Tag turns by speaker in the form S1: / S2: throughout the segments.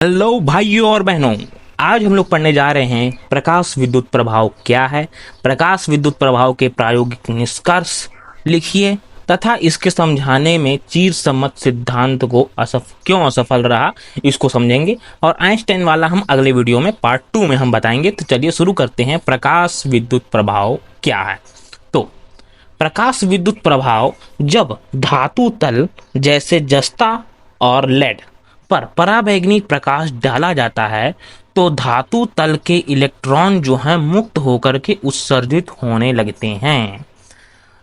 S1: Hello भाइयों और बहनों, आज हम लोग पढ़ने जा रहे हैं प्रकाश विद्युत प्रभाव क्या है। प्रकाश विद्युत प्रभाव के प्रायोगिक निष्कर्ष लिखिए तथा इसके समझाने में चीर सम्मत सिद्धांत को क्यों असफल रहा इसको समझेंगे। और आइंस्टाइन वाला हम अगले वीडियो में पार्ट 2 में हम बताएंगे। तो चलिए शुरू करते हैं। प्रकाश विद्युत प्रभाव क्या है। तो प्रकाश विद्युत प्रभाव जब धातु तल जैसे जस्ता और लेड पर पराबैंगनी प्रकाश डाला जाता है तो धातु तल के इलेक्ट्रॉन जो हैं मुक्त होकर के उत्सर्जित होने लगते हैं।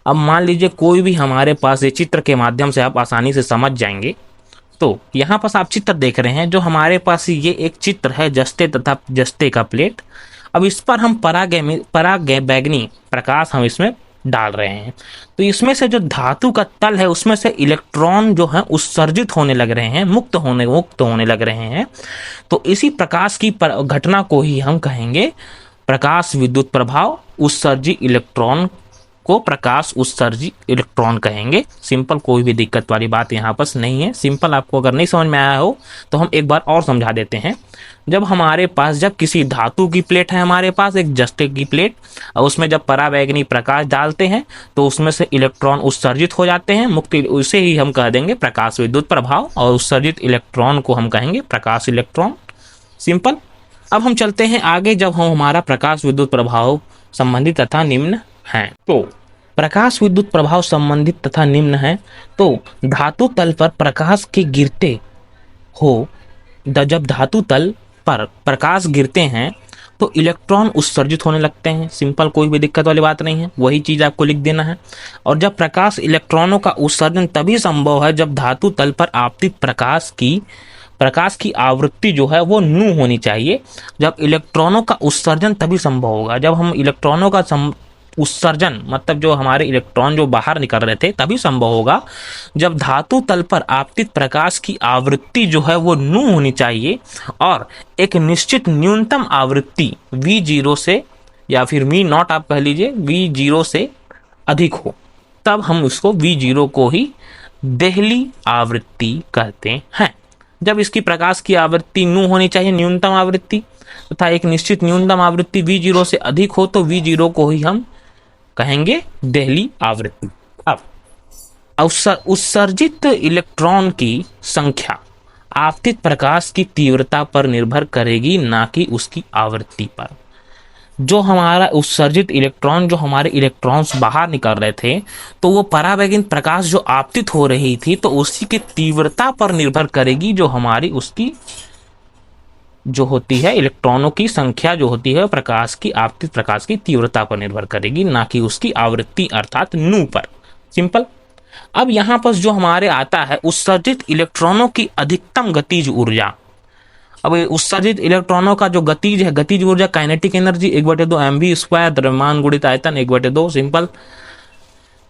S1: अब मान लीजिए कोई भी हमारे पास ये चित्र के माध्यम से आप आसानी से समझ जाएंगे। तो यहाँ पास आप चित्र देख रहे हैं, जो हमारे पास ये एक चित्र है जस्ते तथा जस्ते का प्लेट। अब इस पर हम पराबैंगनी प्रकाश हम इसमें डाल रहे हैं, तो इसमें से जो धातु का तल है उसमें से इलेक्ट्रॉन जो है उत्सर्जित होने लग रहे हैं, मुक्त होने लग रहे हैं। तो इसी प्रकाश की घटना को ही हम कहेंगे प्रकाश विद्युत प्रभाव। उत्सर्जित इलेक्ट्रॉन को प्रकाश उत्सर्जित इलेक्ट्रॉन कहेंगे। सिंपल, कोई भी दिक्कत वाली बात यहाँ पर नहीं है। सिंपल, आपको अगर नहीं समझ में आया हो तो हम एक बार और समझा देते हैं। जब किसी धातु की प्लेट है, हमारे पास एक जस्ते की प्लेट, और उसमें जब पराबैंगनी प्रकाश डालते हैं तो उसमें से इलेक्ट्रॉन उत्सर्जित हो जाते हैं, मुक्ति, उसे ही हम कह देंगे प्रकाश विद्युत प्रभाव। और उत्सर्जित इलेक्ट्रॉन को हम कहेंगे प्रकाश इलेक्ट्रॉन। सिंपल। अब हम चलते हैं आगे। जब हम हमारा प्रकाश विद्युत प्रभाव संबंधित तथा निम्न है, तो प्रकाश विद्युत प्रभाव संबंधित तथा निम्न है। तो धातु तल पर प्रकाश के गिरते हो, जब धातु तल पर प्रकाश गिरते हैं तो इलेक्ट्रॉन उत्सर्जित होने लगते हैं। सिंपल, कोई भी दिक्कत वाली बात नहीं है, वही चीज आपको लिख देना है। और जब प्रकाश इलेक्ट्रॉनों का उत्सर्जन तभी संभव है जब धातु तल पर आपतित प्रकाश की आवृत्ति जो है वो न्यू होनी चाहिए। जब इलेक्ट्रॉनों का उत्सर्जन तभी संभव होगा, जब हम इलेक्ट्रॉनों का उत्सर्जन मतलब जो हमारे इलेक्ट्रॉन जो बाहर निकल रहे थे तभी संभव होगा जब धातु तल पर आपतित प्रकाश की आवृत्ति जो है वो न्यू होनी चाहिए और एक निश्चित न्यूनतम आवृत्ति V0 से या फिर V0 आप कह लीजिए V0 से अधिक हो, तब हम उसको V0 को ही देहली आवृत्ति कहते हैं। जब इसकी प्रकाश की आवृत्ति न्यू होनी चाहिए, न्यूनतम आवृत्ति, तथा एक निश्चित न्यूनतम आवृत्ति V0 से अधिक हो तो V0 को ही हम कहेंगे देहली आवृत्ति। अब उत्सर्जित इलेक्ट्रॉन की संख्या आपतित प्रकाश की तीव्रता पर निर्भर करेगी, ना कि उसकी आवृत्ति पर। जो हमारा उत्सर्जित इलेक्ट्रॉन, जो हमारे इलेक्ट्रॉन्स बाहर निकल रहे थे, तो वो पराबैंगनी प्रकाश जो आपतित हो रही थी तो उसी की तीव्रता पर निर्भर करेगी। जो हमारी उसकी जो होती है इलेक्ट्रॉनों की संख्या जो होती है प्रकाश की आपतित प्रकाश की तीव्रता पर निर्भर करेगी, ना कि उसकी आवृत्ति अर्थात न्यू पर। सिंपल। अब यहाँ पर जो हमारे आता है उत्सर्जित इलेक्ट्रॉनों की अधिकतम गतिज ऊर्जा। अब उत्सर्जित इलेक्ट्रॉनों का जो गतिज है, गतिज ऊर्जा काइनेटिक एनर्जी 1/2 mv² द्रव्यमान गुणित आयतन 1/2। सिंपल।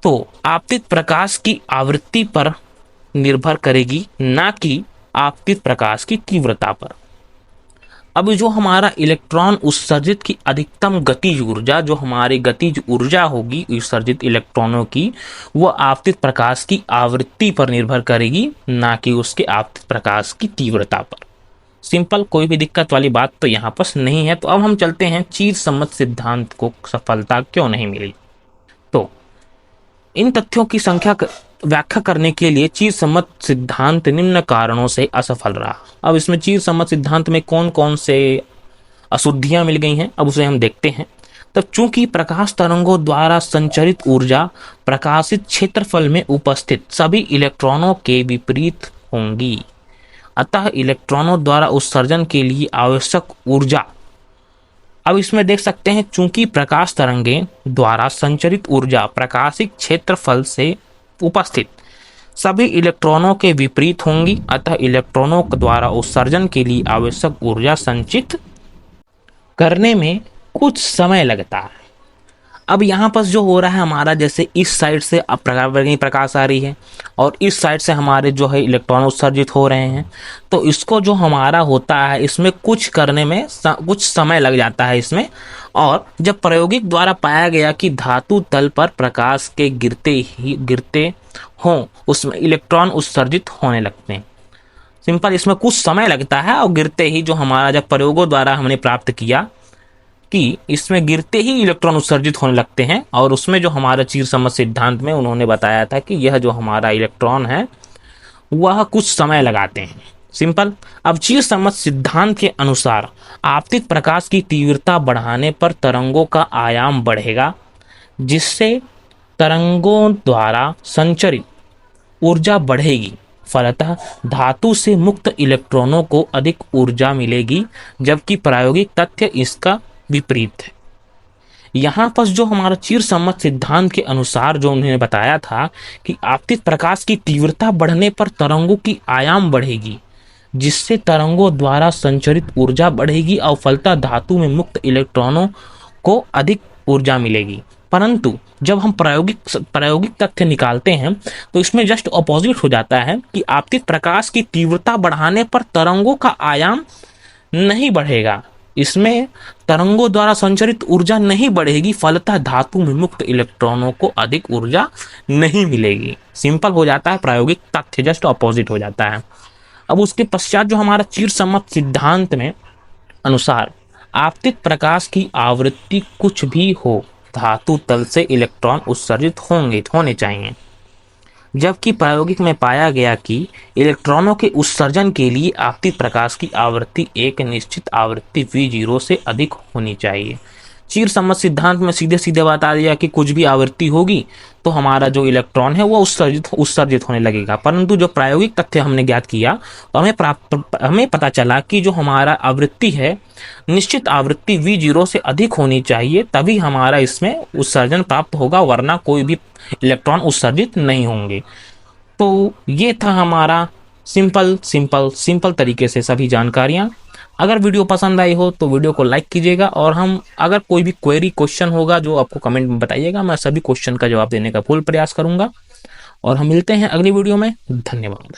S1: तो आपतित प्रकाश की आवृत्ति पर निर्भर करेगी, ना कि आपतित प्रकाश की तीव्रता पर। अब जो हमारा इलेक्ट्रॉन उत्सर्जित की अधिकतम गतिज ऊर्जा, जो हमारी गतिज ऊर्जा होगी उत्सर्जित इलेक्ट्रॉनों की, वो आपतित प्रकाश की आवृत्ति पर निर्भर करेगी, ना कि उसके आपतित प्रकाश की तीव्रता पर। सिंपल, कोई भी दिक्कत वाली बात तो यहाँ पर नहीं है। तो अब हम चलते हैं चीर सम्मत सिद्धांत को सफलता क्यों नहीं मिली। तो इन तथ्यों की व्याख्या करने के लिए चीर सम्मत सिद्धांत निम्न कारणों से असफल रहा। अब इसमें चीर सम्मत सिद्धांत में कौन कौन से अशुद्धियां मिल गई हैं, अब उसे हम देखते हैं। तब चूंकि प्रकाश तरंगों द्वारा संचरित ऊर्जा प्रकाशित क्षेत्रफल में उपस्थित सभी इलेक्ट्रॉनों के विपरीत होंगी, अतः इलेक्ट्रॉनों द्वारा उत्सर्जन के लिए आवश्यक ऊर्जा। अब इसमें देख सकते हैं, चूंकि प्रकाश तरंगे द्वारा संचरित ऊर्जा प्रकाशित क्षेत्रफल से उपस्थित सभी इलेक्ट्रॉनों के विपरीत होंगी, अतः इलेक्ट्रॉनों द्वारा उत्सर्जन के लिए आवश्यक ऊर्जा संचित करने में कुछ समय लगता है। अब यहाँ पर जो हो रहा है हमारा, जैसे इस साइड से अब प्रकाश आ रही है और इस साइड से हमारे जो है इलेक्ट्रॉन उत्सर्जित हो रहे हैं, तो इसको जो हमारा होता है इसमें कुछ करने में कुछ समय लग जाता है इसमें। और जब प्रायोगिक द्वारा पाया गया कि धातु तल पर प्रकाश के गिरते हों उसमें इलेक्ट्रॉन उत्सर्जित होने लगते हैं। सिंपल, इसमें कुछ समय लगता है और गिरते ही जो हमारा जब प्रयोगों द्वारा हमने प्राप्त किया कि इसमें गिरते ही इलेक्ट्रॉन उत्सर्जित होने लगते हैं, और उसमें जो हमारा चीरसम्मत सिद्धांत में उन्होंने बताया था कि यह जो हमारा इलेक्ट्रॉन है वह कुछ समय लगाते हैं। सिंपल। अब चीरसम्मत सिद्धांत के अनुसार आपतित प्रकाश की तीव्रता बढ़ाने पर तरंगों का आयाम बढ़ेगा, जिससे तरंगों द्वारा संचरित ऊर्जा बढ़ेगी। फलतः धातु से मुक्त इलेक्ट्रॉनों को अधिक ऊर्जा मिलेगी, जबकि प्रायोगिक तथ्य इसका विपरीत है। यहाँ पर जो हमारा चीरसम्मत सिद्धांत के अनुसार जो उन्होंने बताया था कि आपतित प्रकाश की तीव्रता बढ़ने पर तरंगों की आयाम बढ़ेगी, जिससे तरंगों द्वारा संचरित ऊर्जा बढ़ेगी और फलतः धातु में मुक्त इलेक्ट्रॉनों को अधिक ऊर्जा मिलेगी। परंतु जब हम प्रायोगिक तथ्य निकालते हैं तो इसमें जस्ट अपोजिट हो जाता है कि आपतित प्रकाश की तीव्रता बढ़ाने पर तरंगों का आयाम नहीं बढ़ेगा, इसमें तरंगों द्वारा संचरित ऊर्जा नहीं बढ़ेगी, फलतः धातु में मुक्त इलेक्ट्रॉनों को अधिक ऊर्जा नहीं मिलेगी। सिंपल हो जाता है, प्रायोगिक तथ्य जस्ट अपोजिट हो जाता है। अब उसके पश्चात जो हमारा चीरसम्मत सिद्धांत में अनुसार आपतित प्रकाश की आवृत्ति कुछ भी हो, धातु तल से इलेक्ट्रॉन उत्सर्जित होने चाहिए, जबकि प्रायोगिक में पाया गया कि इलेक्ट्रॉनों के उत्सर्जन के लिए आपतित प्रकाश की आवृत्ति एक निश्चित आवृत्ति V0 से अधिक होनी चाहिए। चीरसम्मत सिद्धांत में सीधे सीधे बता दिया कि कुछ भी आवृत्ति होगी तो हमारा जो इलेक्ट्रॉन है वो उत्सर्जित होने लगेगा। परंतु जो प्रायोगिक तथ्य हमने ज्ञात किया तो हमें पता चला कि जो हमारा आवृत्ति है निश्चित आवृत्ति V0 से अधिक होनी चाहिए, तभी हमारा इसमें उत्सर्जन प्राप्त होगा, वरना कोई भी इलेक्ट्रॉन उत्सर्जित नहीं होंगे। तो ये था हमारा सिंपल तरीके से सभी जानकारियाँ। अगर वीडियो पसंद आई हो तो वीडियो को लाइक कीजिएगा, और हम अगर कोई भी क्वेरी क्वेश्चन होगा जो आपको कमेंट में बताइएगा, मैं सभी क्वेश्चन का जवाब देने का फुल प्रयास करूंगा। और हम मिलते हैं अगली वीडियो में। धन्यवाद।